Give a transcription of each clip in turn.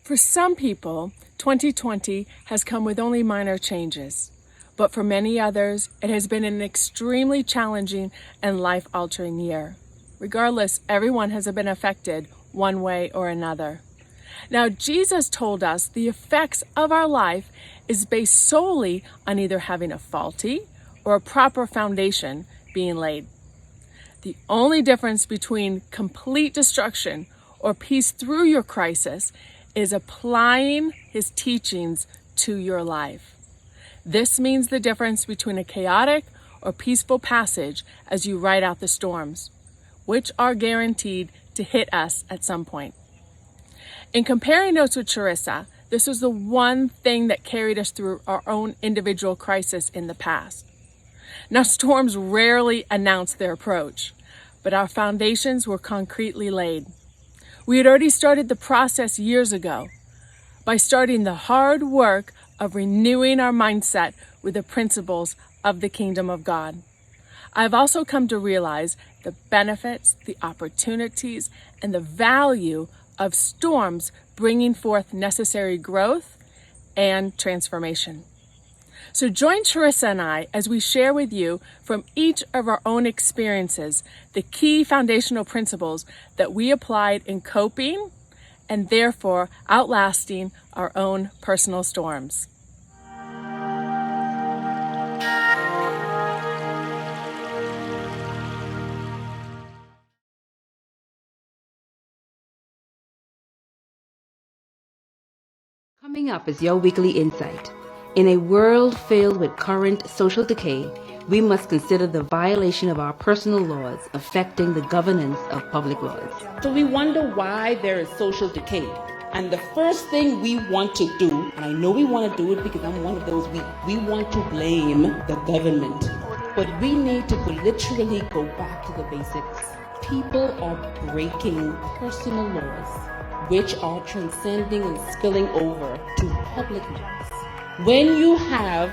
For some people, 2020 has come with only minor changes, but for many others, it has been an extremely challenging and life-altering year. Regardless, everyone has been affected one way or another. Now, Jesus told us the effects of our life is based solely on either having a faulty or a proper foundation being laid. The only difference between complete destruction or peace through your crisis is applying his teachings to your life. This means the difference between a chaotic or peaceful passage as you ride out the storms, which are guaranteed to hit us at some point. In comparing notes with Charisa, this was the one thing that carried us through our own individual crisis in the past. Now, storms rarely announce their approach, but our foundations were concretely laid. We had already started the process years ago by starting the hard work of renewing our mindset with the principles of the kingdom of God. I've also come to realize the benefits, the opportunities, and the value of storms bringing forth necessary growth and transformation. So join Charisa and I as we share with you from each of our own experiences the key foundational principles that we applied in coping and therefore outlasting our own personal storms. Coming up is your weekly insight. In a world filled with current social decay, we must consider the violation of our personal laws affecting the governance of public laws. So we wonder why there is social decay. And the first thing we want to do, and I know we want to do it because I'm one of those, we want to blame the government. But we need to literally go back to the basics. People are breaking personal laws, which are transcending and spilling over to public laws. When you have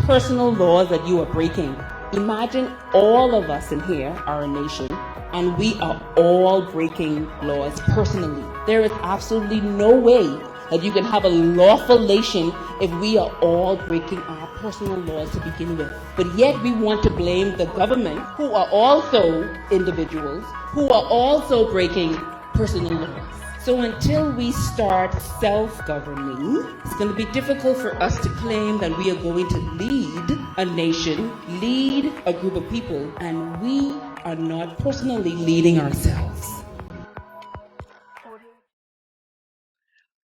personal laws that you are breaking, imagine all of us in here are a nation and we are all breaking laws personally. There is absolutely no way that you can have a lawful nation if we are all breaking our personal laws to begin with. But yet we want to blame the government, who are also individuals, who are also breaking personal laws. So until we start self-governing, it's going to be difficult for us to claim that we are going to lead a nation, lead a group of people, and we are not personally leading ourselves.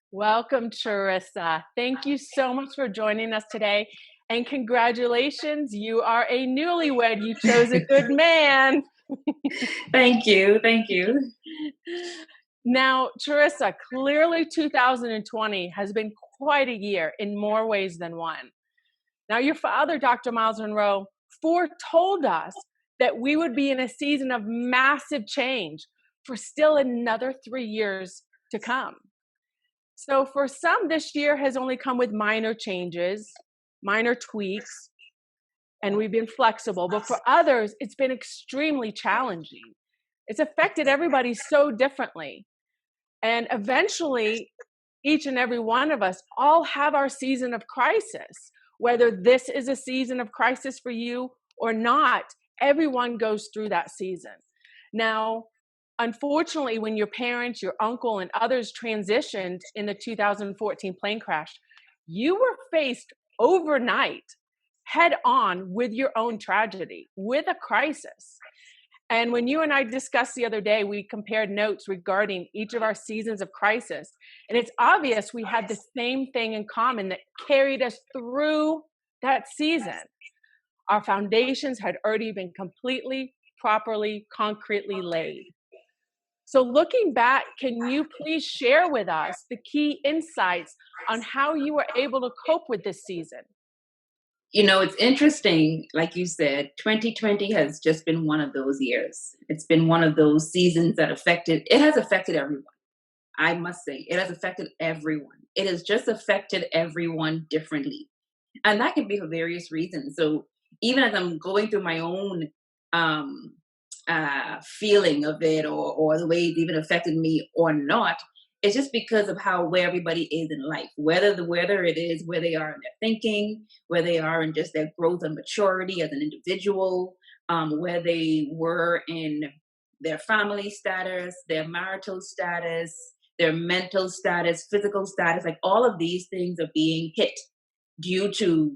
Welcome, Charisa. Thank you so much for joining us today. And congratulations, you are a newlywed. You chose a good man. Thank you. Thank you. Now, Charisa, clearly 2020 has been quite a year in more ways than one. Now, your father, Dr. Myles Munroe, foretold us that we would be in a season of massive change for still another 3 years to come. So for some, this year has only come with minor changes, minor tweaks, and we've been flexible. But for others, it's been extremely challenging. It's affected everybody so differently. And eventually, each and every one of us all have our season of crisis. Whether this is a season of crisis for you or not, everyone goes through that season. Now, unfortunately, when your parents, your uncle, and others transitioned in the 2014 plane crash, you were faced overnight, head on with your own tragedy, with a crisis. And when you and I discussed the other day, we compared notes regarding each of our seasons of crisis. And it's obvious we had the same thing in common that carried us through that season. Our foundations had already been completely, properly, concretely laid. So looking back, can you please share with us the key insights on how you were able to cope with this season? You know, it's interesting, like you said, 2020 has just been one of those years. It's been one of those seasons that has affected everyone. I must say, it has affected everyone. It has just affected everyone differently. And that can be for various reasons. So even as I'm going through my own feeling of it or the way it even affected me or not, It's just because of where everybody is in life, whether it is where they are in their thinking, where they are in just their growth and maturity as an individual, where they were in their family status, their marital status, their mental status, physical status. Like all of these things are being hit due to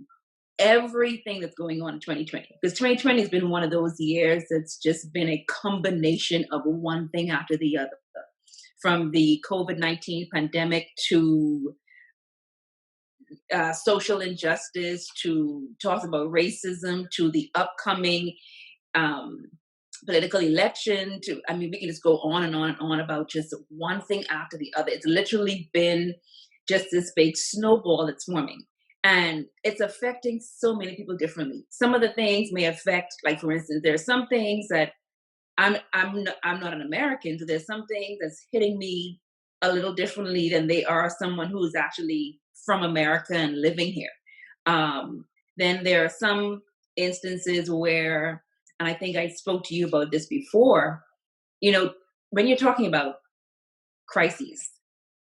everything that's going on in 2020. Because 2020 has been one of those years that's just been a combination of one thing after the other, from the COVID-19 pandemic to social injustice, to talks about racism, to the upcoming um, political election. I mean, we can just go on and on and on about just one thing after the other. It's literally been just this big snowball that's forming. And it's affecting so many people differently. Some of the things may affect, like for instance, there are some things that I'm not an American, so there's some things that's hitting me a little differently than they are someone who's actually from America and living here. Then there are some instances where, and I think I spoke to you about this before, when you're talking about crises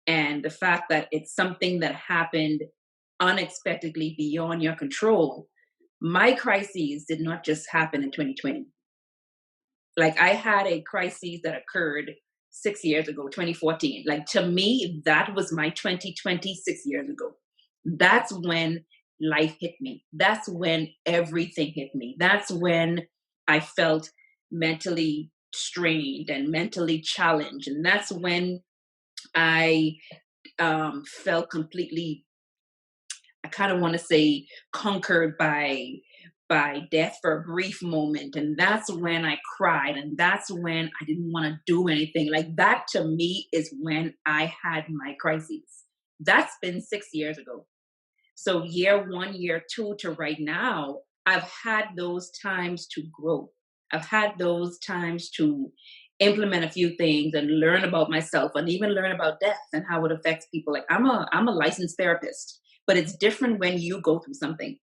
and the fact that it's something that happened unexpectedly beyond your control, my crises did not just happen in 2020. Like I had a crisis that occurred 6 years ago, 2014. Like to me, that was my 2020 6 years ago. That's when life hit me. That's when everything hit me. That's when I felt mentally strained and mentally challenged. And that's when I felt completely, I kind of want to say, conquered by death for a brief moment. And that's when I cried. And that's when I didn't want to do anything. Like that to me is when I had my crises. That's been 6 years ago. So year one, year two to right now, I've had those times to grow. I've had those times to implement a few things and learn about myself and even learn about death and how it affects people. Like I'm a licensed therapist, but it's different when you go through something.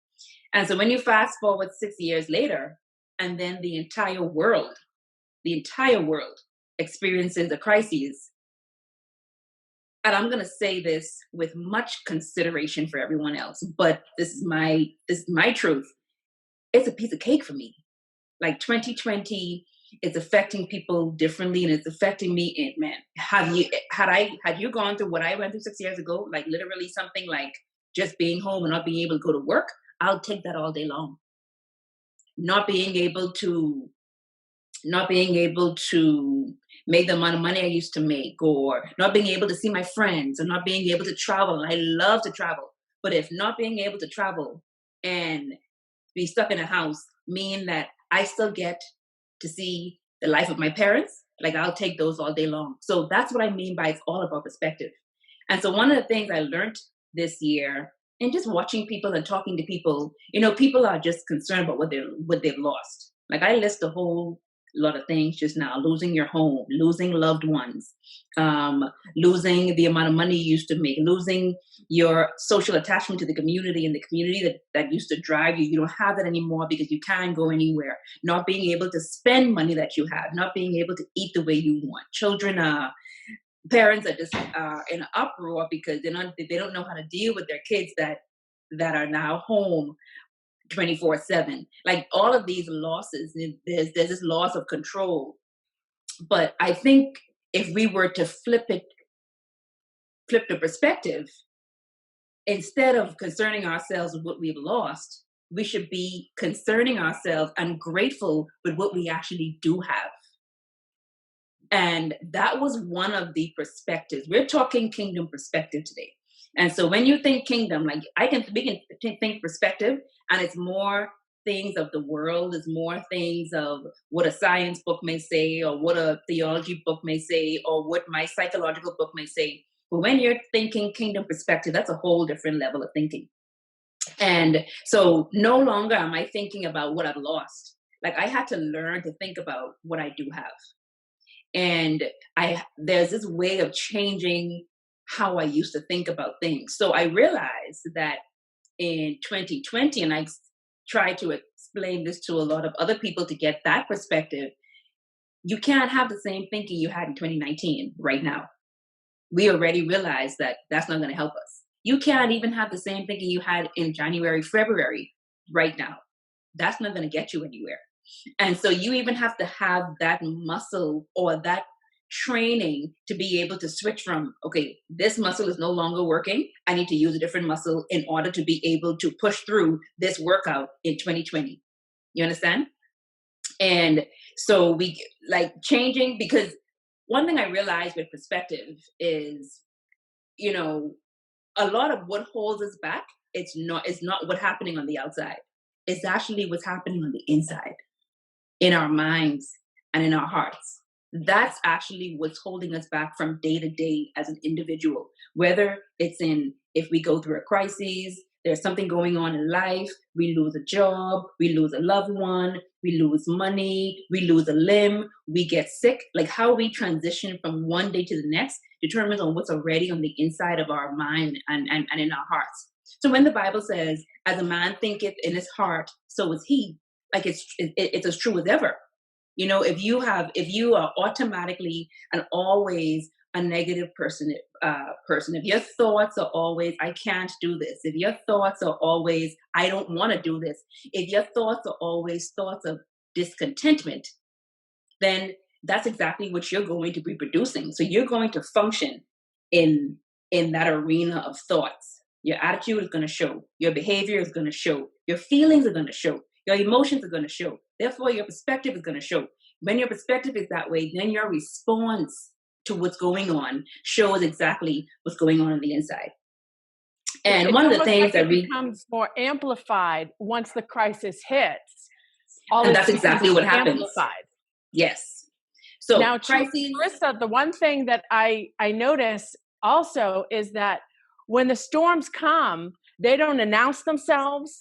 And so when you fast forward 6 years later, and then the entire world experiences a crisis, and I'm going to say this with much consideration for everyone else, but this is my truth. It's a piece of cake for me. Like 2020 is affecting people differently, and it's affecting me. Man, had you gone through what I went through 6 years ago, like literally something like just being home and not being able to go to work, I'll take that all day long. Not being able to make the amount of money I used to make, or not being able to see my friends, or not being able to travel. I love to travel. But if not being able to travel and be stuck in a house mean that I still get to see the life of my parents, like I'll take those all day long. So that's what I mean by it's all about perspective. And so one of the things I learned this year, and just watching people and talking to people, people are just concerned about what they've lost. Like I list a whole lot of things just now: losing your home, losing loved ones, losing the amount of money you used to make, losing your social attachment to the community, and the community that used to drive you. You don't have that anymore because you can't go anywhere. Not being able to spend money that you have, not being able to eat the way you want. Parents are just in an uproar because they don't know how to deal with their kids that are now home 24/7. Like all of these losses, there's this loss of control. But I think if we were to flip the perspective, instead of concerning ourselves with what we've lost, we should be concerning ourselves and grateful with what we actually do have. And that was one of the perspectives. We're talking kingdom perspective today. And so when you think kingdom, like we can think perspective, and it's more things of the world, it's more things of what a science book may say, or what a theology book may say, or what my psychological book may say. But when you're thinking kingdom perspective, that's a whole different level of thinking. And so no longer am I thinking about what I've lost. Like I had to learn to think about what I do have. And there's this way of changing how I used to think about things. So I realized that in 2020, and I tried to explain this to a lot of other people to get that perspective, you can't have the same thinking you had in 2019 right now. we already realize that that's not going to help us. You can't even have the same thinking you had in January, February right now. That's not going to get you anywhere. And so you even have to have that muscle or that training to be able to switch from, okay, this muscle is no longer working. I need to use a different muscle in order to be able to push through this workout in 2020. You understand? And so we like changing, because one thing I realized with perspective is, you know, a lot of what holds us back, it's not what's happening on the outside. It's actually what's happening on the inside, in our minds and in our hearts. That's actually what's holding us back from day to day as an individual. Whether it's if we go through a crisis, there's something going on in life, we lose a job, we lose a loved one, we lose money, we lose a limb, we get sick. Like how we transition from one day to the next determines on what's already on the inside of our mind and in our hearts. So when the Bible says, as a man thinketh in his heart, so is he, like it's as true as ever. You know, if you are automatically and always a negative person, if your thoughts are always, I can't do this, if your thoughts are always, I don't want to do this, if your thoughts are always thoughts of discontentment, then that's exactly what you're going to be producing. So you're going to function in that arena of thoughts. Your attitude is going to show, your behavior is going to show, your feelings are going to show, your emotions are going to show. Therefore, your perspective is going to show. When your perspective is that way, then your response to what's going on shows exactly what's going on the inside. And it's one of the things that becomes more amplified once the crisis hits. And that's exactly what happens. Amplified. Yes. So now, crises. Trista, the one thing that I notice also is that when the storms come, they don't announce themselves.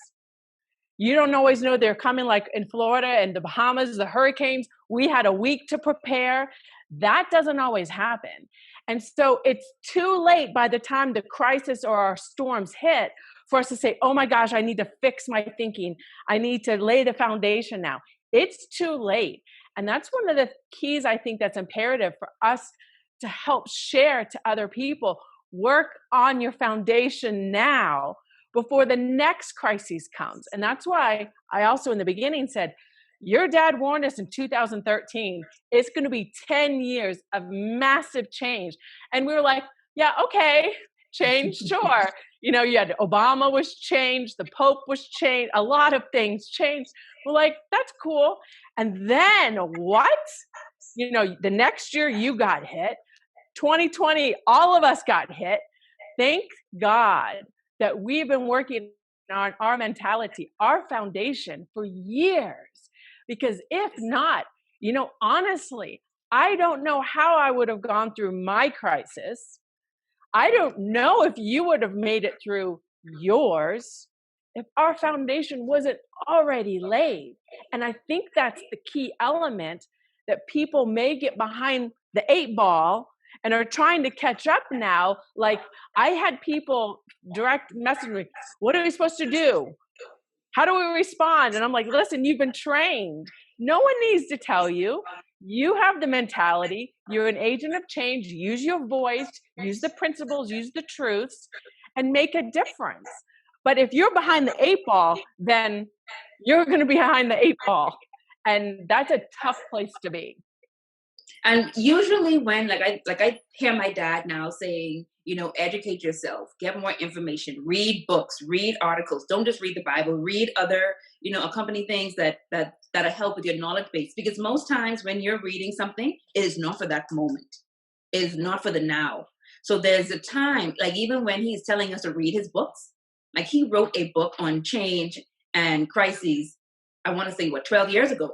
You don't always know they're coming, like in Florida and the Bahamas, the hurricanes. We had a week to prepare. That doesn't always happen. And so it's too late by the time the crisis or our storms hit for us to say, oh my gosh, I need to fix my thinking. I need to lay the foundation now. It's too late. And that's one of the keys I think that's imperative for us to help share to other people. Work on your foundation now before the next crisis comes. And that's why I also in the beginning said, your dad warned us in 2013, it's going to be 10 years of massive change. And we were like, yeah, okay, change, sure. You know, you had Obama was changed, the Pope was changed, a lot of things changed. We're like, that's cool. And then what? You know, the next year you got hit. 2020, all of us got hit. Thank God that we've been working on our mentality, our foundation for years. Because if not, you know, honestly, I don't know how I would have gone through my crisis. I don't know if you would have made it through yours if our foundation wasn't already laid. And I think that's the key element that people may get behind the 8 ball and are trying to catch up now. Like I had people direct message me, what are we supposed to do? How do we respond? And I'm like, listen, you've been trained. No one needs to tell you. You have the mentality. You're an agent of change. Use your voice, use the principles, use the truths, and make a difference. But if you're behind the 8 ball, then you're going to be behind the 8 ball. And that's a tough place to be. And usually when, like I hear my dad now saying, you know, educate yourself, get more information, read books, read articles. Don't just read the Bible, read other, you know, accompanying things that help with your knowledge base. Because most times when you're reading something, it is not for that moment. It is not for the now. So there's a time, like even when he's telling us to read his books, like he wrote a book on change and crises, I want to say 12 years ago.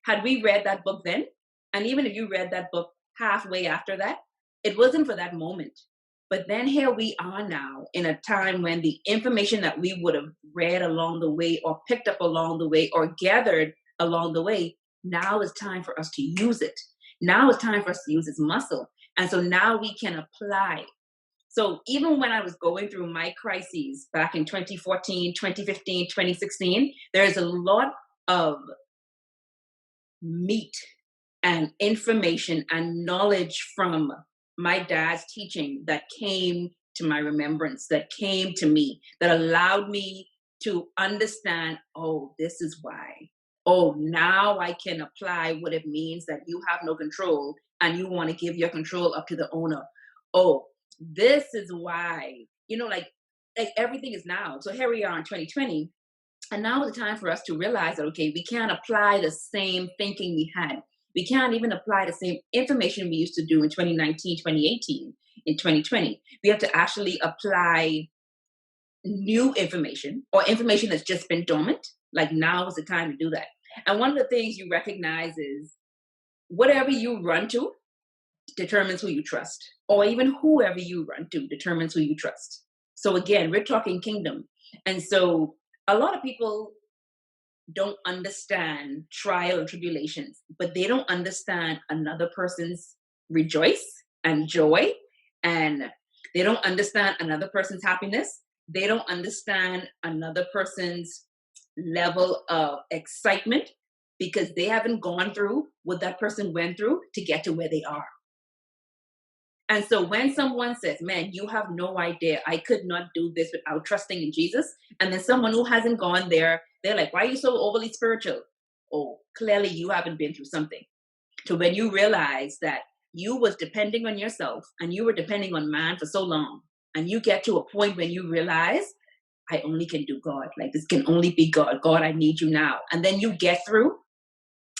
Had we read that book then? And even if you read that book halfway after that, it wasn't for that moment. But then here we are now in a time when the information that we would have read along the way or picked up along the way or gathered along the way, now is time for us to use it. Now it's time for us to use this muscle. And so now we can apply. So even when I was going through my crises back in 2014, 2015, 2016, there's a lot of meat and information and knowledge from my dad's teaching that came to my remembrance, that came to me, that allowed me to understand, oh, this is why. Oh, now I can apply what it means that you have no control and you want to give your control up to the owner. Oh, this is why, like everything is now. So here we are in 2020. And now is the time for us to realize that, okay, we can't apply the same thinking we had. We can't even apply the same information we used to do in 2019, 2018, in 2020. We have to actually apply new information or information that's just been dormant. Like now is the time to do that. And one of the things you recognize is whatever you run to determines who you trust, or even whoever you run to determines who you trust. So again, we're talking kingdom. And so a lot of people don't understand trial and tribulations, but they don't understand another person's rejoice and joy, and they don't understand another person's happiness. They don't understand another person's level of excitement because they haven't gone through what that person went through to get to where they are. And so when someone says, man, you have no idea, I could not do this without trusting in Jesus. And then someone who hasn't gone there, they're like, why are you so overly spiritual? Oh, clearly you haven't been through something. So when you realize that you was depending on yourself and you were depending on man for so long, and you get to a point when you realize, I only can do God. Like this can only be God. God, I need you now. And then you get through.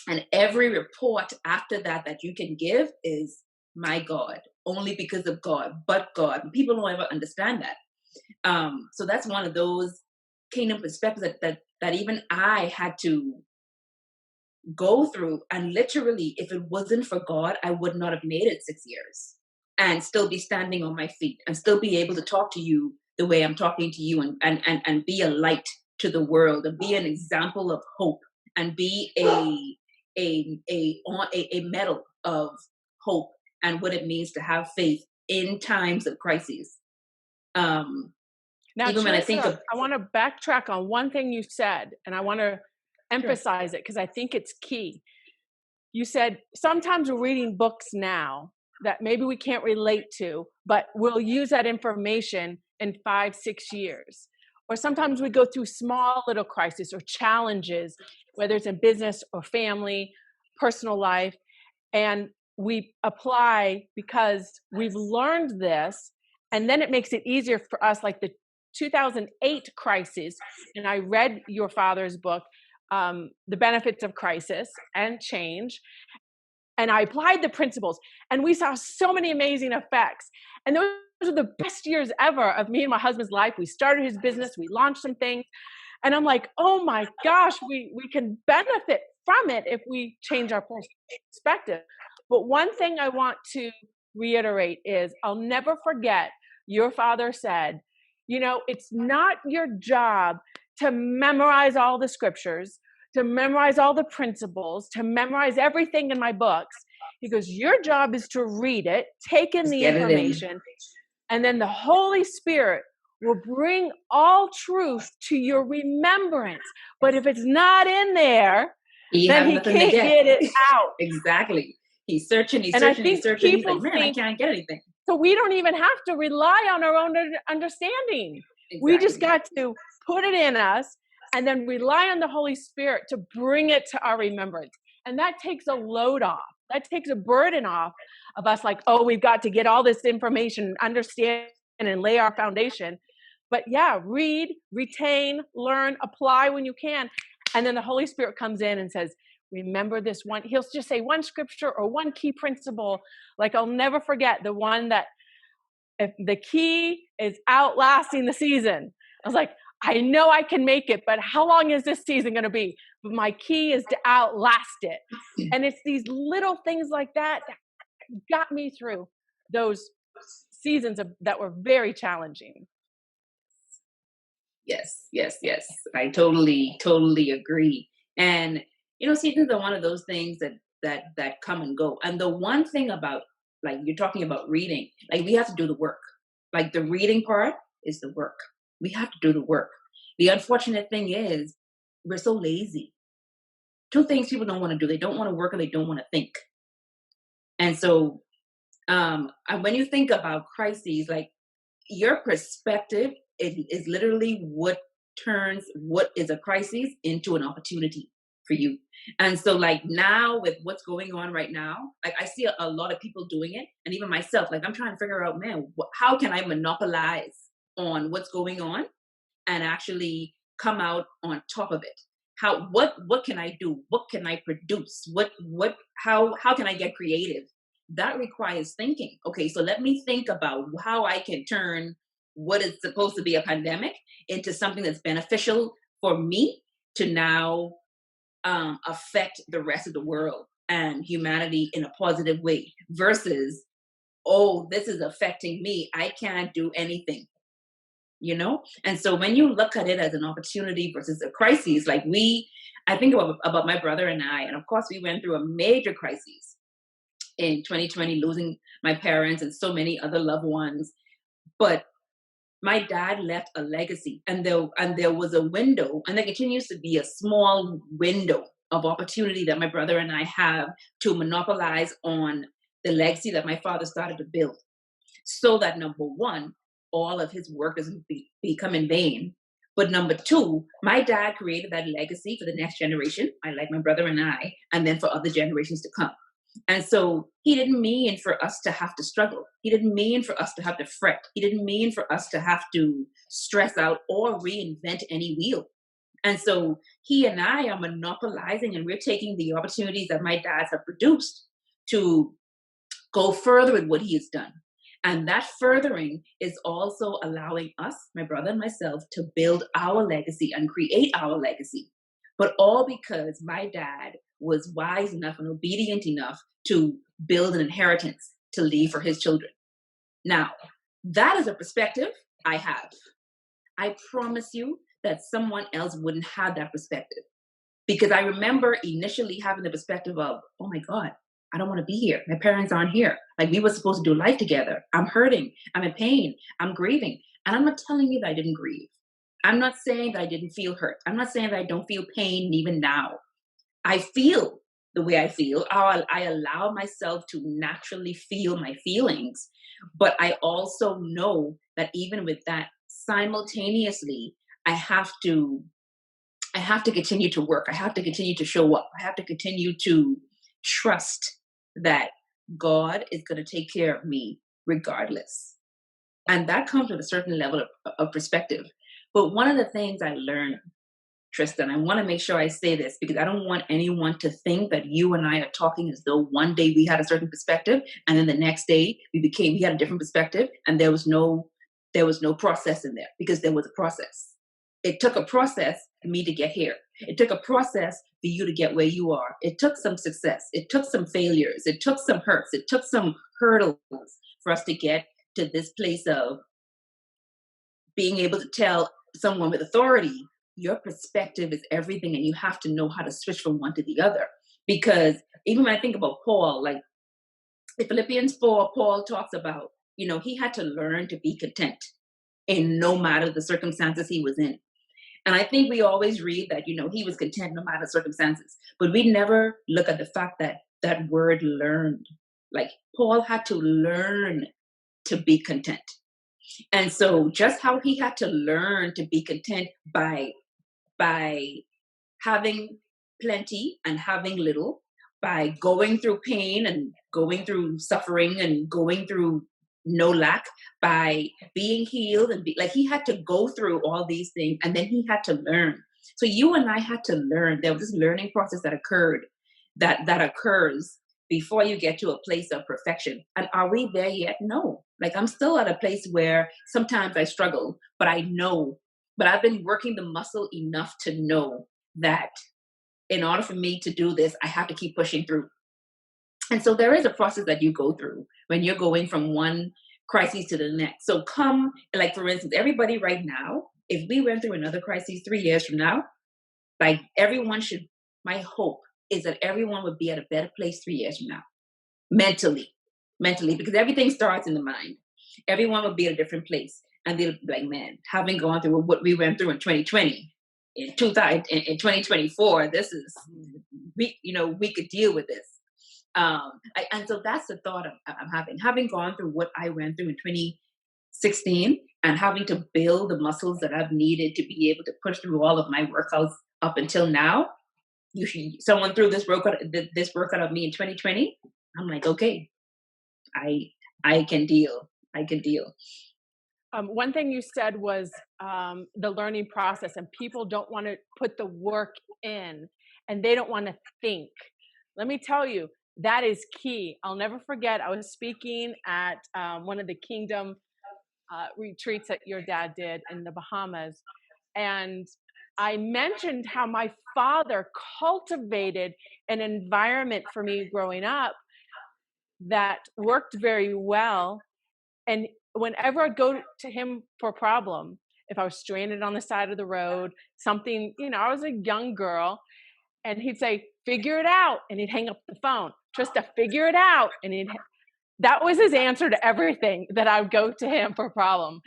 And every report after that you can give is, my God, only because of God, but God. People don't ever understand that. So that's one of those kingdom perspectives that even I had to go through. And literally, if it wasn't for God, I would not have made it 6 years and still be standing on my feet and still be able to talk to you the way I'm talking to you and be a light to the world and be an example of hope and be a medal of hope and what it means to have faith in times of crises. Now, even Trista, when I think of, I want to backtrack on one thing you said, and I want to emphasize it because I think it's key. You said sometimes we're reading books now that maybe we can't relate to, but we'll use that information in 5-6 years. Or sometimes we go through small little crises or challenges, whether it's in business or family, personal life, and we apply because we've learned this, and then it makes it easier for us, like the 2008 crisis. And I read your father's book, The Benefits of Crisis and Change, and I applied the principles, and we saw so many amazing effects. And those are the best years ever of me and my husband's life. We started his business, we launched some things, and I'm like, oh my gosh, we can benefit from it if we change our perspective. But one thing I want to reiterate is I'll never forget your father said, it's not your job to memorize all the scriptures, to memorize all the principles, to memorize everything in my books. He goes, your job is to read it, take in the information, and then the Holy Spirit will bring all truth to your remembrance. But if it's not in there, then he can't get it out. Exactly. He's searching, he's searching. He's like, man, I can't get anything. So we don't even have to rely on our own understanding. Exactly. We just got to put it in us and then rely on the Holy Spirit to bring it to our remembrance. And that takes a load off. That takes a burden off of us, like, oh, we've got to get all this information, understand, and lay our foundation. But yeah, read, retain, learn, apply when you can. And then the Holy Spirit comes in and says, remember this one. He'll just say one scripture or one key principle. Like, I'll never forget the one that, if the key is outlasting the season. I was like, I know I can make it, but how long is this season going to be? But my key is to outlast it. And it's these little things like that that got me through those seasons that were very challenging. Yes. I totally agree. And, seasons are one of those things that come and go. And the one thing about, like, you're talking about reading, like, we have to do the work. Like, the reading part is the work. We have to do the work. The unfortunate thing is we're so lazy. Two things people don't want to do. They don't want to work, or they don't want to think. And so And when you think about crises, like your perspective is literally what turns what is a crisis into an opportunity for you. And so, like now, with what's going on right now, like I see a lot of people doing it, and even myself, like I'm trying to figure out, man, how can I monopolize on what's going on and actually come out on top of it? What can I do? What can I produce? How can I get creative? That requires thinking. Okay, so let me think about how I can turn what is supposed to be a pandemic into something that's beneficial for me to now affect the rest of the world and humanity in a positive way versus, oh, this is affecting me, I can't do anything, you know? And so when you look at it as an opportunity versus a crisis, like I think about my brother and I, and of course we went through a major crisis in 2020, losing my parents and so many other loved ones. But my dad left a legacy, and there was a window, and there continues to be a small window of opportunity that my brother and I have to monopolize on the legacy that my father started to build, so that number one, all of his work doesn't become in vain. But number two, my dad created that legacy for the next generation, like my brother and I, and then for other generations to come. And so he didn't mean for us to have to struggle. He didn't mean for us to have to fret. He didn't mean for us to have to stress out or reinvent any wheel. And so he and I are monopolizing, and we're taking the opportunities that my dads have produced to go further with what he has done. And that furthering is also allowing us, my brother and myself, to build our legacy and create our legacy. But all because my dad was wise enough and obedient enough to build an inheritance to leave for his children. Now, that is a perspective I have. I promise you that someone else wouldn't have that perspective. Because I remember initially having the perspective of, oh my God, I don't want to be here. My parents aren't here. Like, we were supposed to do life together. I'm hurting. I'm in pain. I'm grieving. And I'm not telling you that I didn't grieve. I'm not saying that I didn't feel hurt. I'm not saying that I don't feel pain even now. I feel the way I feel. I allow myself to naturally feel my feelings. But I also know that even with that, simultaneously, I have to continue to work. I have to continue to show up. I have to continue to trust that God is going to take care of me regardless. And that comes with a certain level of perspective. But one of the things I learned, Tristan, I want to make sure I say this because I don't want anyone to think that you and I are talking as though one day we had a certain perspective and then the next day we had a different perspective, and there was no process in there, because there was a process. It took a process for me to get here. It took a process for you to get where you are. It took some success. It took some failures. It took some hurts. It took some hurdles for us to get to this place of being able to tell someone with authority, your perspective is everything, and you have to know how to switch from one to the other. Because even when I think about Paul, like in Philippians 4, Paul talks about, he had to learn to be content in no matter the circumstances he was in. And I think we always read that, he was content no matter circumstances, but we never look at the fact that that word learned, like Paul had to learn to be content. And so just how he had to learn to be content by having plenty and having little, by going through pain and going through suffering and going through no lack, by being healed and he had to go through all these things, and then he had to learn. So you and I had to learn. There was this learning process that occurred, that occurs before you get to a place of perfection. And are we there yet? No. Like, I'm still at a place where sometimes I struggle, but I've been working the muscle enough to know that in order for me to do this, I have to keep pushing through. And so there is a process that you go through when you're going from one crisis to the next. So like, for instance, everybody right now, if we went through another crisis 3 years from now, like my hope is that everyone would be at a better place 3 years from now, mentally, because everything starts in the mind. Everyone would be at a different place. And they'll be like, man, having gone through what we went through in 2020, in 2024, this is, we could deal with this. And so that's the thought I'm having gone through what I went through in 2016 and having to build the muscles that I've needed to be able to push through all of my workouts up until now. Someone threw this workout at me in 2020. I'm like, okay, I can deal. I can deal. One thing you said was the learning process, and people don't want to put the work in, and they don't want to think. Let me tell you, that is key. I'll never forget, I was speaking at one of the Kingdom retreats that your dad did in the Bahamas, and I mentioned how my father cultivated an environment for me growing up that worked very well. And whenever I'd go to him for a problem, if I was stranded on the side of the road, something, I was a young girl, and he'd say, figure it out. And he'd hang up the phone. Trista, figure it out. And that was his answer to everything, that I would go to him for a problem.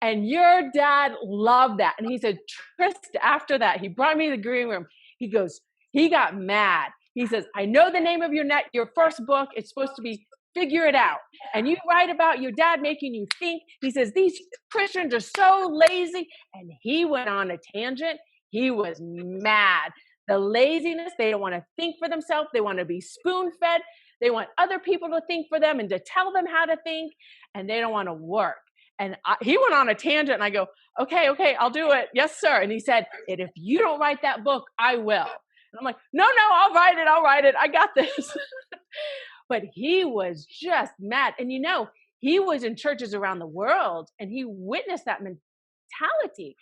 And your dad loved that. And he said, Trista, after that, he brought me to the green room. He goes, he got mad. He says, I know the name of your first book. It's supposed to be Figure It Out. And you write about your dad making you think. He says, these Christians are so lazy. And he went on a tangent. He was mad. The laziness, they don't want to think for themselves. They want to be spoon-fed. They want other people to think for them and to tell them how to think. And they don't want to work. And he went on a tangent, and I go, okay, I'll do it. Yes, sir. And he said, and if you don't write that book, I will. And I'm like, no, I'll write it. I got this. But he was just mad. And he was in churches around the world, and he witnessed that mentality.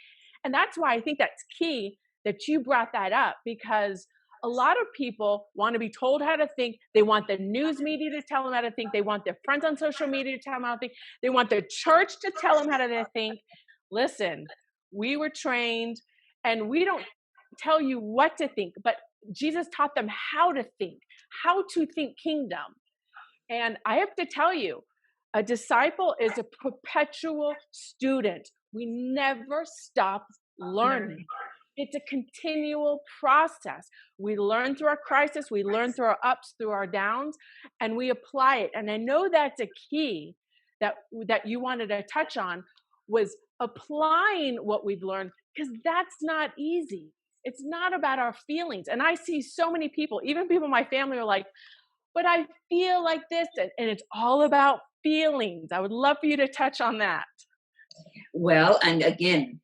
And that's why I think that's key that you brought that up, because a lot of people want to be told how to think. They want the news media to tell them how to think. They want their friends on social media to tell them how to think. They want the church to tell them how to think. Listen, we were trained, and we don't tell you what to think, but Jesus taught them how to think kingdom. And I have to tell you, a disciple is a perpetual student. We never stop learning. It's a continual process. We learn through our crisis, we learn through our ups, through our downs, and we apply it. And I know that's a key that you wanted to touch on, was applying what we've learned, because that's not easy. It's not about our feelings. And I see so many people, even people in my family, are like, but I feel like this. And it's all about feelings. I would love for you to touch on that. Well, and again,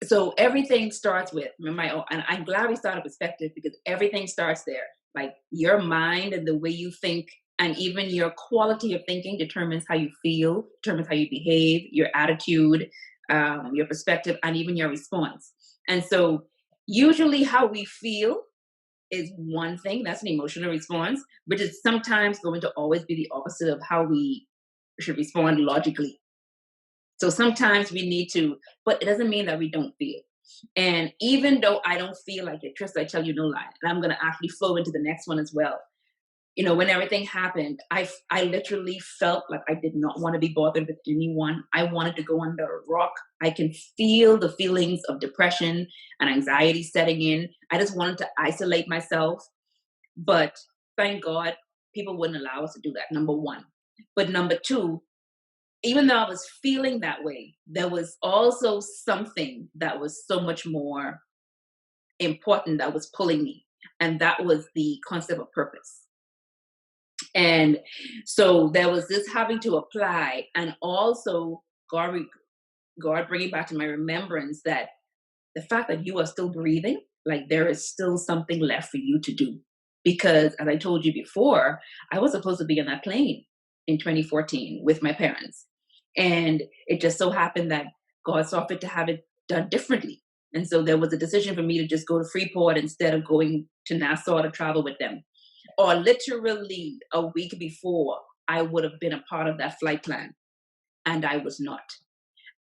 so everything starts with, and I'm glad we started perspective, because everything starts there. Like your mind and the way you think, and even your quality of thinking determines how you feel, determines how you behave, your attitude, your perspective, and even your response. And so usually how we feel is one thing, that's an emotional response, which is sometimes going to always be the opposite of how we should respond logically. So sometimes we need to, but it doesn't mean that we don't feel. And even though I don't feel like it, Trista, I tell you no lie, and I'm going to actually flow into the next one as well. When everything happened, I literally felt like I did not want to be bothered with anyone. I wanted to go under a rock. I can feel the feelings of depression and anxiety setting in. I just wanted to isolate myself. But thank God, people wouldn't allow us to do that, number one. But number two, even though I was feeling that way, there was also something that was so much more important that was pulling me. And that was the concept of purpose. And so there was this having to apply, and also God bringing back to my remembrance that the fact that you are still breathing, like there is still something left for you to do. Because as I told you before, I was supposed to be on that plane in 2014 with my parents. And it just so happened that God saw fit to have it done differently. And so there was a decision for me to just go to Freeport instead of going to Nassau to travel with them. Or literally a week before, I would have been a part of that flight plan. And I was not.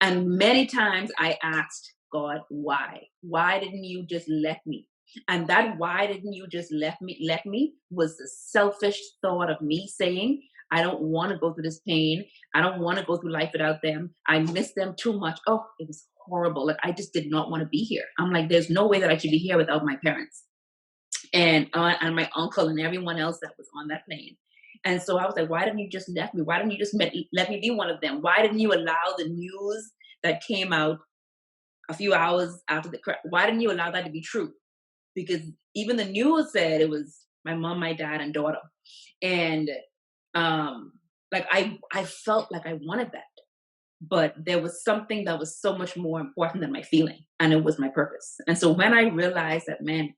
And many times I asked God, why? Why didn't you just let me? And that why didn't you just let me was the selfish thought of me saying, I don't want to go through this pain. I don't want to go through life without them. I miss them too much. Oh, it was horrible. Like I just did not want to be here. I'm like, there's no way that I should be here without my parents. and my uncle and everyone else that was on that plane. And so I was like, why didn't you just let me? Why didn't you just let me be one of them? Why didn't you allow the news that came out a few hours after the crash? Why didn't you allow that to be true? Because even the news said it was my mom, my dad, and daughter. And like I felt like I wanted that. But there was something that was so much more important than my feeling, and it was my purpose. And so when I realized that, man,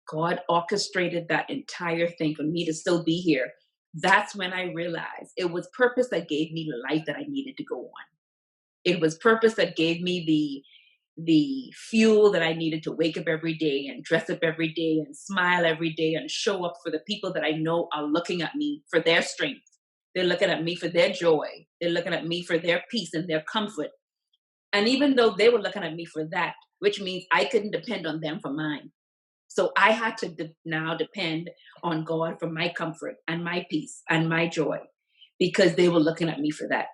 God orchestrated that entire thing for me to still be here, that's when I realized it was purpose that gave me the life that I needed to go on. It was purpose that gave me the fuel that I needed to wake up every day and dress up every day and smile every day and show up for the people that I know are looking at me for their strength. They're looking at me for their joy. They're looking at me for their peace and their comfort. And even though they were looking at me for that, which means I couldn't depend on them for mine. So I had to now depend on God for my comfort and my peace and my joy, because they were looking at me for that.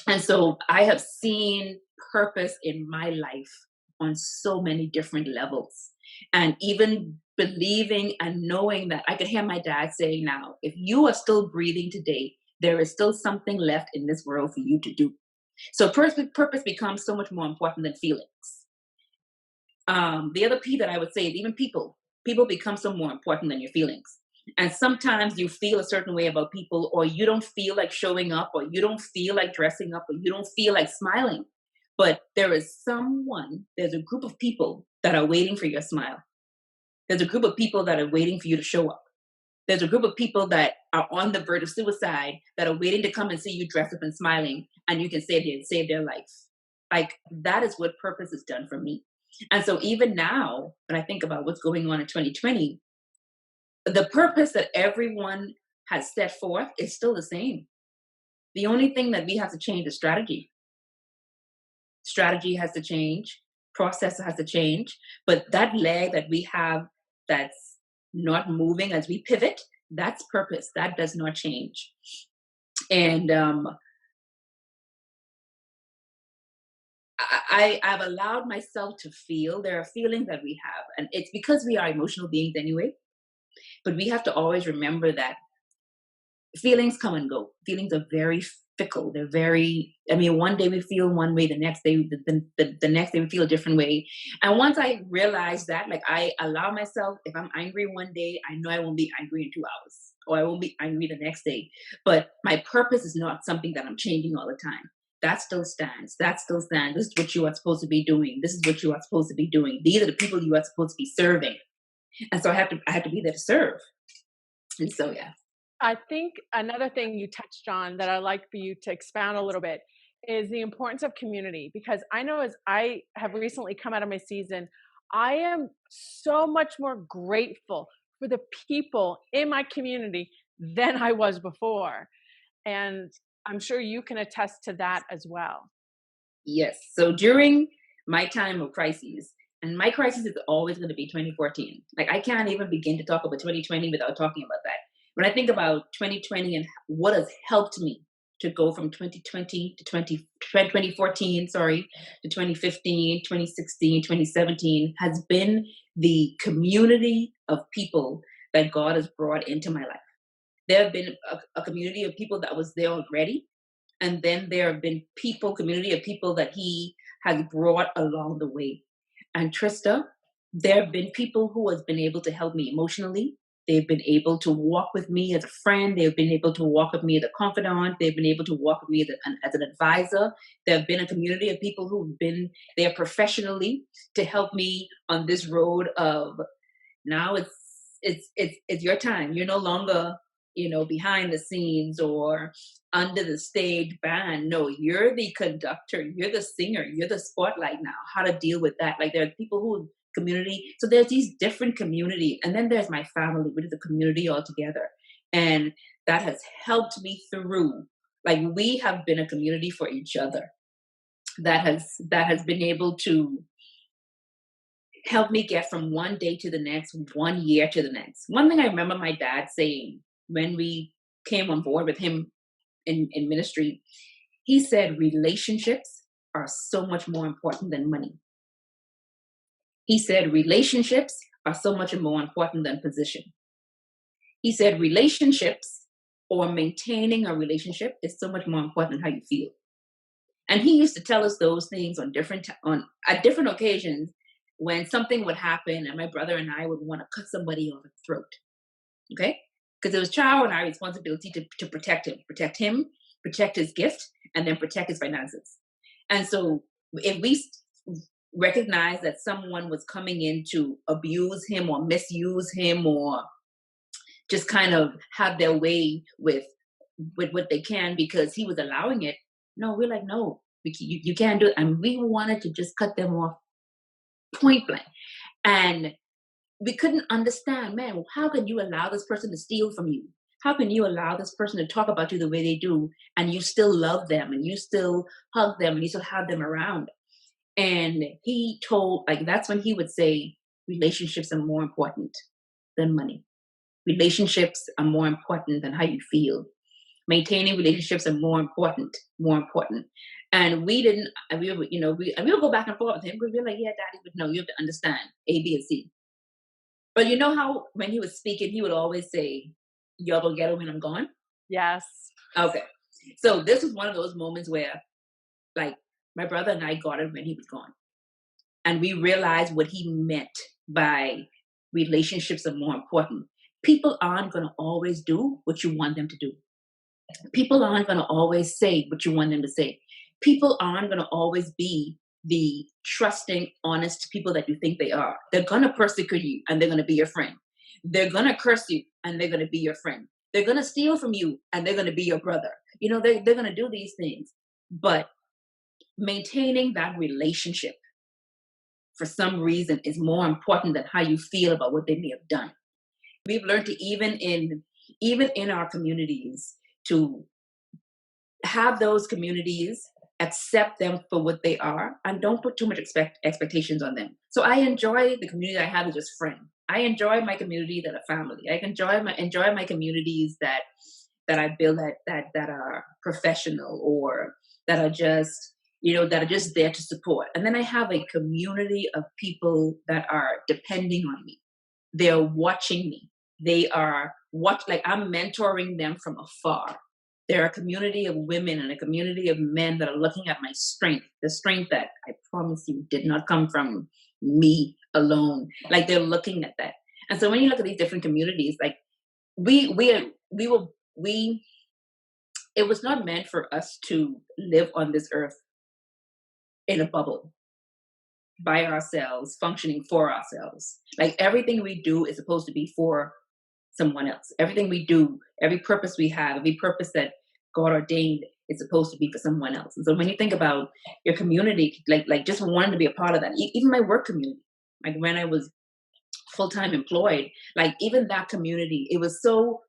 And so I have seen purpose in my life on so many different levels. And even believing and knowing that I could hear my dad saying now, if you are still breathing today, there is still something left in this world for you to do. So purpose becomes so much more important than feelings. The other P that I would say is even people become so more important than your feelings. And sometimes you feel a certain way about people, or you don't feel like showing up, or you don't feel like dressing up, or you don't feel like smiling. But there's a group of people that are waiting for your smile. There's a group of people that are waiting for you to show up. There's a group of people that are on the verge of suicide that are waiting to come and see you dressed up and smiling, and you can save their life. Like, that is what purpose has done for me. And so even now, when I think about what's going on in 2020, the purpose that everyone has set forth is still the same. The only thing that we have to change is strategy. Strategy has to change, process has to change, but that leg that we have that's not moving as we pivot, that's purpose. That does not change. And I've allowed myself to feel. There are feelings that we have, and it's because we are emotional beings anyway. But we have to always remember that feelings come and go. Feelings are very fickle. They're very, one day we feel one way, the next day, the next day we feel a different way. And once I realize that, like, I allow myself, if I'm angry one day, I know I won't be angry in 2 hours, or I won't be angry the next day. But my purpose is not something that I'm changing all the time. That still stands. That still stands. This is what you are supposed to be doing. This is what you are supposed to be doing. These are the people you are supposed to be serving. And so I have to be there to serve. And so, yeah. I think another thing you touched on that I'd like for you to expound a little bit is the importance of community, because I know as I have recently come out of my season, I am so much more grateful for the people in my community than I was before. And I'm sure you can attest to that as well. Yes. So during my time of crises, and my crisis is always going to be 2014. Like, I can't even begin to talk about 2020 without talking about that. When I think about 2020 and what has helped me to go from 2020 to 2014, to 2015, 2016, 2017, has been the community of people that God has brought into my life. There have been a community of people that was there already. And then there have been community of people that He has brought along the way. And Trista, there have been people who has been able to help me emotionally. They've been able to walk with me as a friend. They've been able to walk with me as a confidant. They've been able to walk with me as an advisor. There have been a community of people who've been there professionally to help me on this road of, now it's your time. You're no longer, behind the scenes or under the stage band. No, you're the conductor, you're the singer, you're the spotlight now. How to deal with that? Like, there are people who community. So there's these different communities, and then there's my family, which is a community altogether, and that has helped me through. Like, we have been a community for each other. That has been able to help me get from one day to the next, 1 year to the next. One thing I remember my dad saying when we came on board with him in ministry, he said, relationships are so much more important than money. He said, relationships are so much more important than position. He said relationships or maintaining a relationship is so much more important than how you feel. And he used to tell us those things on at different occasions when something would happen and my brother and I would want to cut somebody off the throat. Okay? Because it was child and our responsibility to protect him, protect his gift, and then protect his finances. And so if we recognize that someone was coming in to abuse him or misuse him or just kind of have their way with what they can because he was allowing it, no, we're like, no, you can't do it. And we wanted to just cut them off point blank. And we couldn't understand, man, how can you allow this person to steal from you? How can you allow this person to talk about you the way they do and you still love them and you still hug them and you still have them around? And he told, like, that's when he would say, relationships are more important than money. Relationships are more important than how you feel. Maintaining relationships are more important. And we didn't, we would go back and forth with him because we were like, yeah, daddy, but no, you have to understand A, B, and C. But you know how when he was speaking, he would always say, y'all gonna get it when I'm gone? Yes. Okay. So this was one of those moments where, like, my brother and I got it when he was gone. And we realized what he meant by relationships are more important. People aren't going to always do what you want them to do. People aren't going to always say what you want them to say. People aren't going to always be the trusting, honest people that you think they are. They're going to persecute you and they're going to be your friend. They're going to curse you and they're going to be your friend. They're going to steal from you and they're going to be your brother. You know, they're going to do these things. But maintaining that relationship for some reason is more important than how you feel about what they may have done. We've learned to even in our communities to have those communities accept them for what they are and don't put too much expectations on them. So I enjoy the community I have as just friends. I enjoy my community that are family. I enjoy my communities that I build that are professional or that are just there to support. And then I have a community of people that are depending on me. They're watching me. They are I'm mentoring them from afar. They're a community of women and a community of men that are looking at my strength, the strength that I promise you did not come from me alone. Like they're looking at that. And so when you look at these different communities, like it was not meant for us to live on this earth in a bubble by ourselves, functioning for ourselves. Like everything we do is supposed to be for someone else. Everything we do, every purpose we have, every purpose that God ordained is supposed to be for someone else. And so when you think about your community, like just wanting to be a part of that, even my work community, like when I was full-time employed, like even that community, it was so,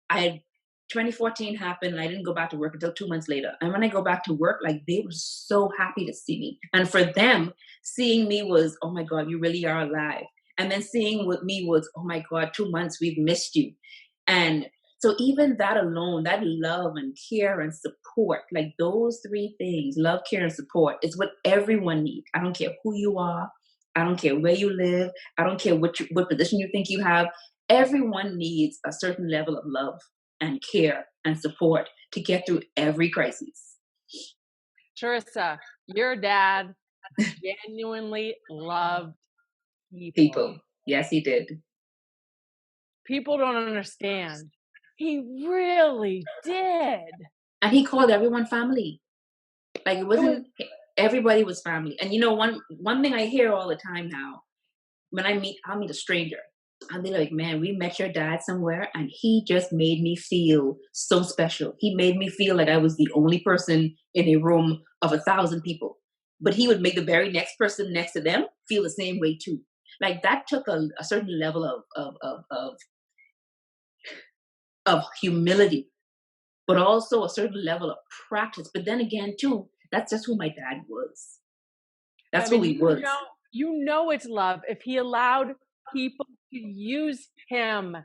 2014 happened and I didn't go back to work until 2 months later. And when I go back to work, like they were so happy to see me. And for them, seeing me was, oh my God, you really are alive. And then seeing with me was, oh my God, 2 months, we've missed you. And so even that alone, that love and care and support, like those three things, love, care, and support, is what everyone needs. I don't care who you are. I don't care where you live. I don't care what position you think you have. Everyone needs a certain level of love and care and support to get through every crisis. Charisa, your dad genuinely loved people. Yes, he did. People don't understand. He really did. And he called everyone family. Like it wasn't, everybody was family. And you know, one thing I hear all the time now, when I'll meet a stranger. I'll be like, man, we met your dad somewhere and he just made me feel so special. He made me feel like I was the only person in a room of 1,000 people. But he would make the very next person next to them feel the same way too. Like that took a certain level of humility, but also a certain level of practice. But then again, too, that's just who my dad was. That's who he was. You know it's love if he allowed people to use him.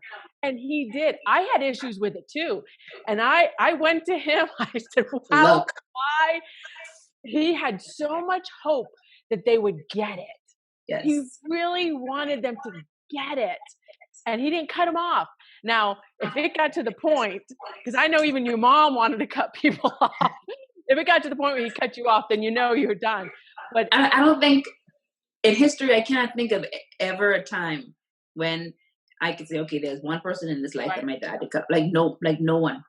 And he did. I had issues with it too. And I went to him. I said, wow, why? He had so much hope that they would get it. Yes. He really wanted them to get it. And he didn't cut him off. Now, if it got to the point, because I know even your mom wanted to cut people off. If it got to the point where he cut you off, then you know you're done. But I don't think in history, I can't think of ever a time when I could say, okay, there's one person in this life that my dad did cut. Like no one.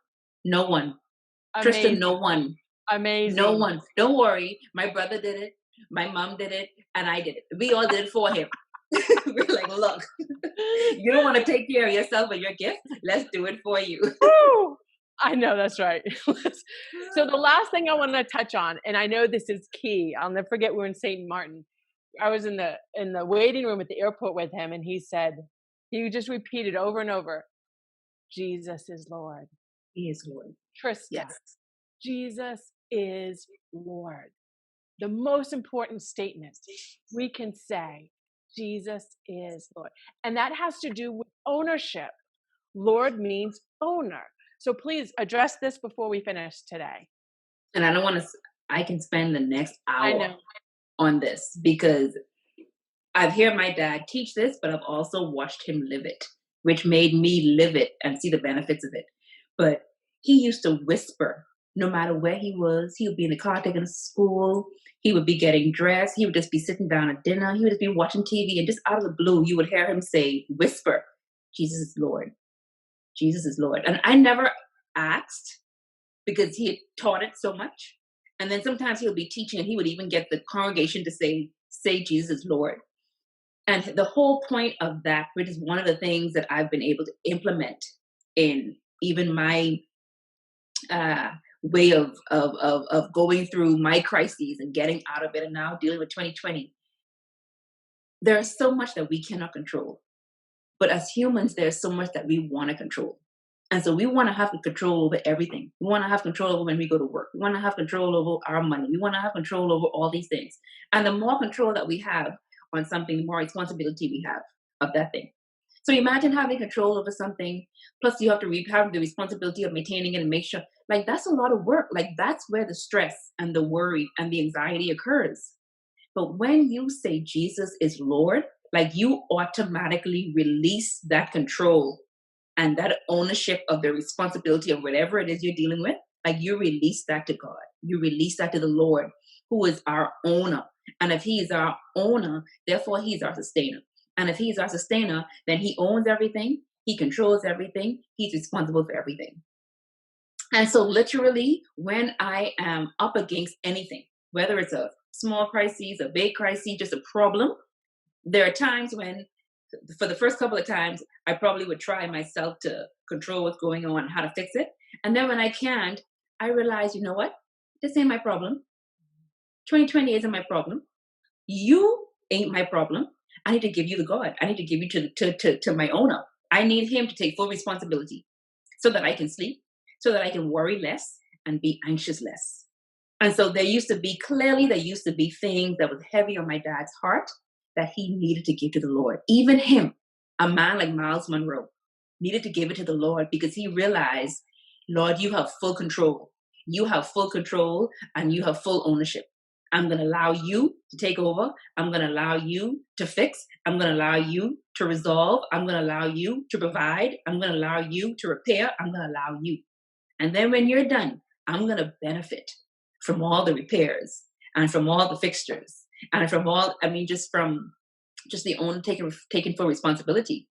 amazing. Trista, no one. Amazing. No one. Don't worry. My brother did it. My mom did it. And I did it. We all did it for him. We're like, look, you don't want to take care of yourself and your gift? Let's do it for you. Woo! I know, that's right. So the last thing I want to touch on, and I know this is key. I'll never forget we were in St. Martin. I was in the waiting room at the airport with him, and he just repeated over and over, Jesus is Lord. He is Lord. Trista, Yes. Jesus is Lord. The most important statement we can say, Jesus is Lord. And that has to do with ownership. Lord means owner. So please address this before we finish today. And I can spend the next I hour know. on this because I've heard my dad teach this, but I've also watched him live it, which made me live it and see the benefits of it. But he used to whisper, no matter where he was. He would be in the car taking us to school. He would be getting dressed. He would just be sitting down at dinner. He would just be watching TV, and just out of the blue, you would hear him whisper, Jesus is Lord. Jesus is Lord. And I never asked because he had taught it so much. And then sometimes he would be teaching and he would even get the congregation to say Jesus is Lord. And the whole point of that, which is one of the things that I've been able to implement in even my way of going through my crises and getting out of it and now dealing with 2020. There's so much that we cannot control. But as humans, there's so much that we want to control. And so we want to have control over everything. We want to have control over when we go to work. We want to have control over our money. We want to have control over all these things. And the more control that we have on something, the more responsibility we have of that thing. So imagine having control over something, plus you have to have the responsibility of maintaining it and make sure, like that's a lot of work. Like that's where the stress and the worry and the anxiety occurs. But when you say Jesus is Lord, like you automatically release that control and that ownership of the responsibility of whatever it is you're dealing with. Like you release that to God. You release that to the Lord, who is our owner. And if he is our owner, therefore he's our sustainer. And if he's our sustainer, then he owns everything. He controls everything. He's responsible for everything. And so literally, when I am up against anything, whether it's a small crisis, a big crisis, just a problem, there are times when, for the first couple of times, I probably would try myself to control what's going on, how to fix it. And then when I can't, I realize, you know what? This ain't my problem. 2020 isn't my problem. You ain't my problem. I need to give you the God. I need to give you to my owner. I need him to take full responsibility so that I can sleep, so that I can worry less and be anxious less. And so there used to be things that was heavy on my dad's heart that he needed to give to the Lord. Even him, a man like Charisa Munroe, needed to give it to the Lord because he realized, Lord, you have full control. You have full control and you have full ownership. I'm going to allow you to take over. I'm going to allow you to fix. I'm going to allow you to resolve. I'm going to allow you to provide. I'm going to allow you to repair. I'm going to allow you. And then when you're done, I'm going to benefit from all the repairs and from all the fixtures and from just the owner taking full responsibility.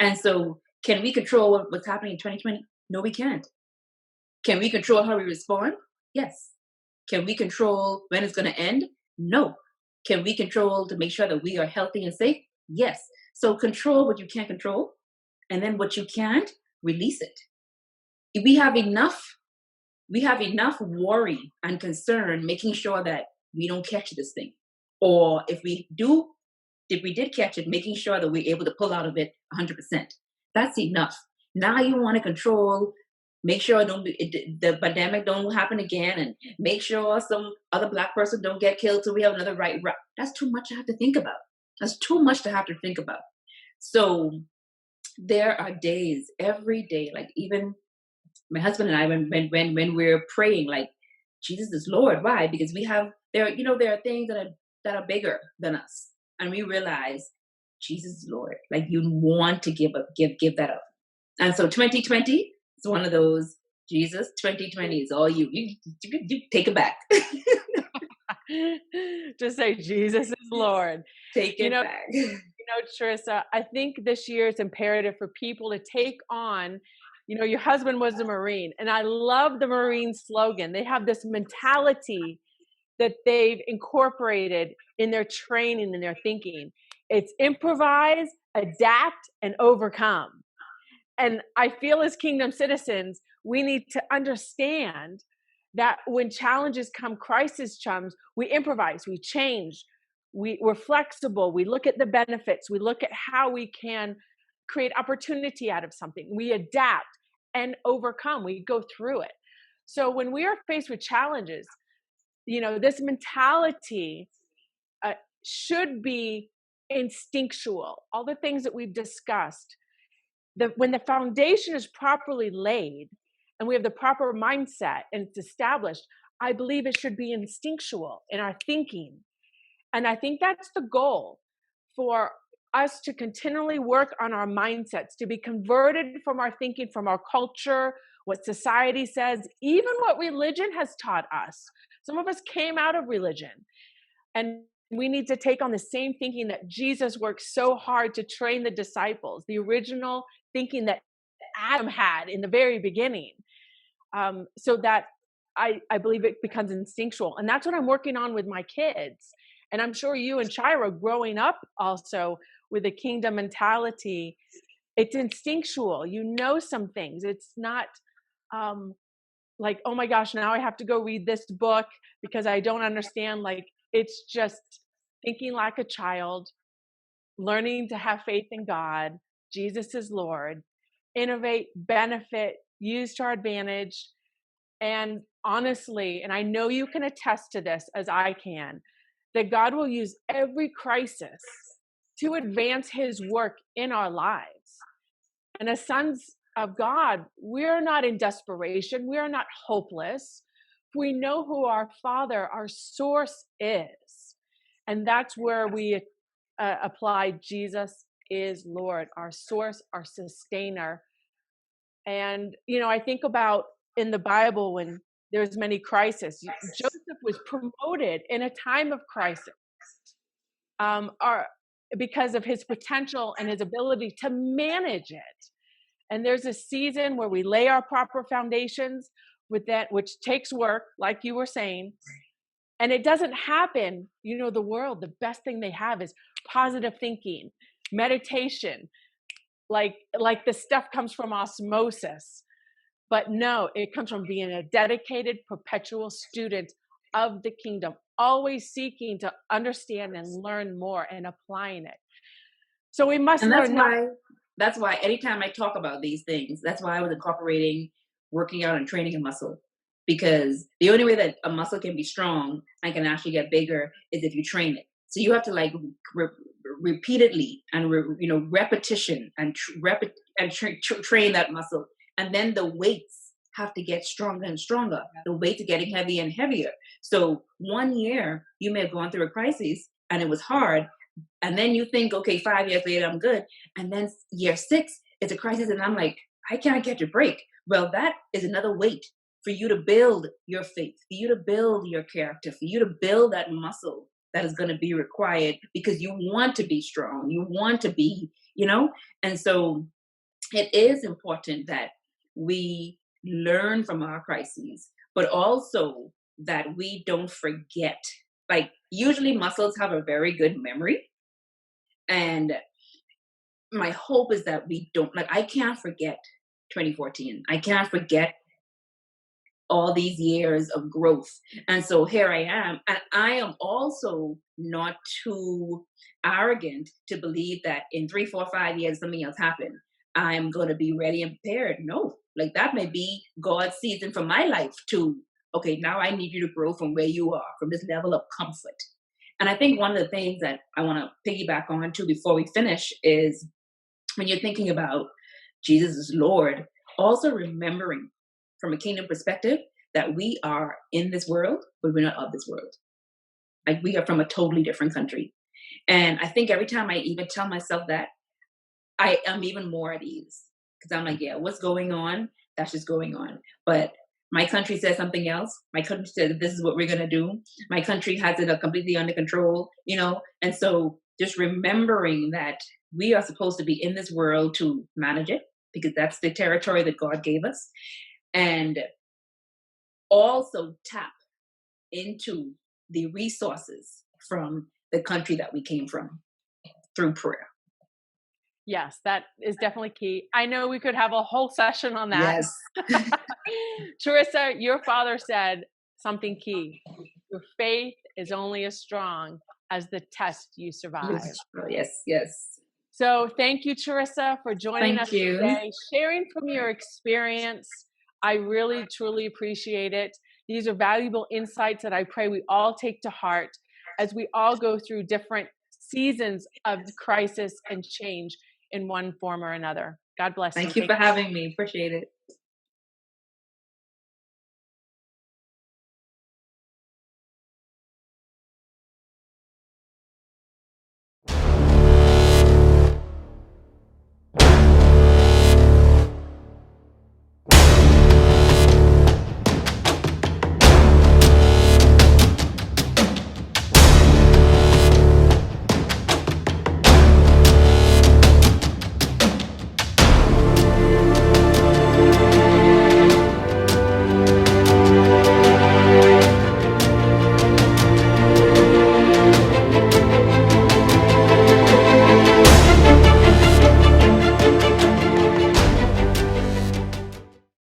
And so can we control what's happening in 2020? No, we can't. Can we control how we respond? Yes. Can we control when it's going to end? No. Can we control to make sure that we are healthy and safe? Yes. So control what you can't control, and then what you can't, release it. If we have enough worry and concern making sure that we don't catch this thing. Or if we did catch it, making sure that we're able to pull out of it 100%. That's enough. Now you want to control, make sure the pandemic don't happen again, and make sure some other Black person don't get killed so we have another right. That's too much to have to think about. That's too much to have to think about. So there are days, every day, like even my husband and I, when we're praying, like Jesus is Lord. Why? Because there are things that are bigger than us, and we realize Jesus is Lord. Like you want to give that up. And so 2020 is one of those, Jesus, 2020 is all you. You take it back. Just say Jesus is Lord. Take it back. Charissa, I think this year it's imperative for people to take on, your husband was a Marine, and I love the Marine slogan. They have this mentality that they've incorporated in their training and their thinking. It's improvise, adapt, and overcome. And I feel as kingdom citizens, we need to understand that when challenges come, crisis comes, we improvise, we change, we're flexible, we look at the benefits, we look at how we can create opportunity out of something, we adapt and overcome, we go through it. So when we are faced with challenges, this mentality should be instinctual. All the things that we've discussed, when the foundation is properly laid and we have the proper mindset and it's established, I believe it should be instinctual in our thinking. And I think that's the goal, for us to continually work on our mindsets, to be converted from our thinking, from our culture, what society says, even what religion has taught us. Some of us came out of religion, and we need to take on the same thinking that Jesus worked so hard to train the disciples, the original thinking that Adam had in the very beginning, so that I believe it becomes instinctual. And that's what I'm working on with my kids. And I'm sure you and Chira, growing up also with a kingdom mentality, it's instinctual. Some things. It's not like, oh my gosh, now I have to go read this book because I don't understand. Like, it's just thinking like a child, learning to have faith in God. Jesus is Lord. Innovate, benefit, use to our advantage. And honestly, and I know you can attest to this as I can, that God will use every crisis to advance his work in our lives. And as sons of God, we're not in desperation. We are not hopeless. We know who our Father, our source is. And that's where we apply Jesus is Lord, our source, our sustainer. And, I think about in the Bible when there's many crises, Joseph was promoted in a time of crisis because of his potential and his ability to manage it. And there's a season where we lay our proper foundations with that, which takes work, like you were saying. And it doesn't happen. The world, the best thing they have is positive thinking, meditation, like the stuff comes from osmosis. But no, it comes from being a dedicated, perpetual student of the kingdom, always seeking to understand and learn more and applying it. So we must learn. That's why anytime I talk about these things, that's why I was incorporating working out and training a muscle. Because the only way that a muscle can be strong and can actually get bigger is if you train it. So you have to repeatedly and repetition and train that muscle. And then the weights have to get stronger and stronger. The weights are getting heavier and heavier. So 1 year, you may have gone through a crisis and it was hard. And then you think, okay, 5 years later, I'm good. And then year 6, it's a crisis. And I'm like, I can't get a break. Well, that is another weight for you to build your faith, for you to build your character, for you to build that muscle that is going to be required because you want to be strong. You want to be, and so it is important that we learn from our crises, but also that we don't forget. Like, usually muscles have a very good memory. And my hope is that we don't, I can't forget 2014. I can't forget all these years of growth. And so here I am. And I am also not too arrogant to believe that in 3, 4, 5 years, something else happened. I'm going to be ready and prepared. No, that may be God's season for my life to, okay, now I need you to grow from where you are, from this level of comfort. And I think one of the things that I want to piggyback on too before we finish is when you're thinking about Jesus is Lord, also remembering from a kingdom perspective that we are in this world, but we're not of this world. We are from a totally different country. And I think every time I even tell myself that, I am even more at ease because I'm like, yeah, what's going on? That's just going on. But my country says something else. My country said this is what we're gonna do. My country has it completely under control, And so just remembering that we are supposed to be in this world to manage it because that's the territory that God gave us, and also tap into the resources from the country that we came from through prayer. Yes, that is definitely key. I know we could have a whole session on that. Yes. Charisa, your father said something key. Your faith is only as strong as the test you survive. Yes. So thank you, Charisa, for joining us today, sharing from your experience. I really, truly appreciate it. These are valuable insights that I pray we all take to heart as we all go through different seasons of crisis and change in one form or another. God bless you. Thank you for having me. Appreciate it.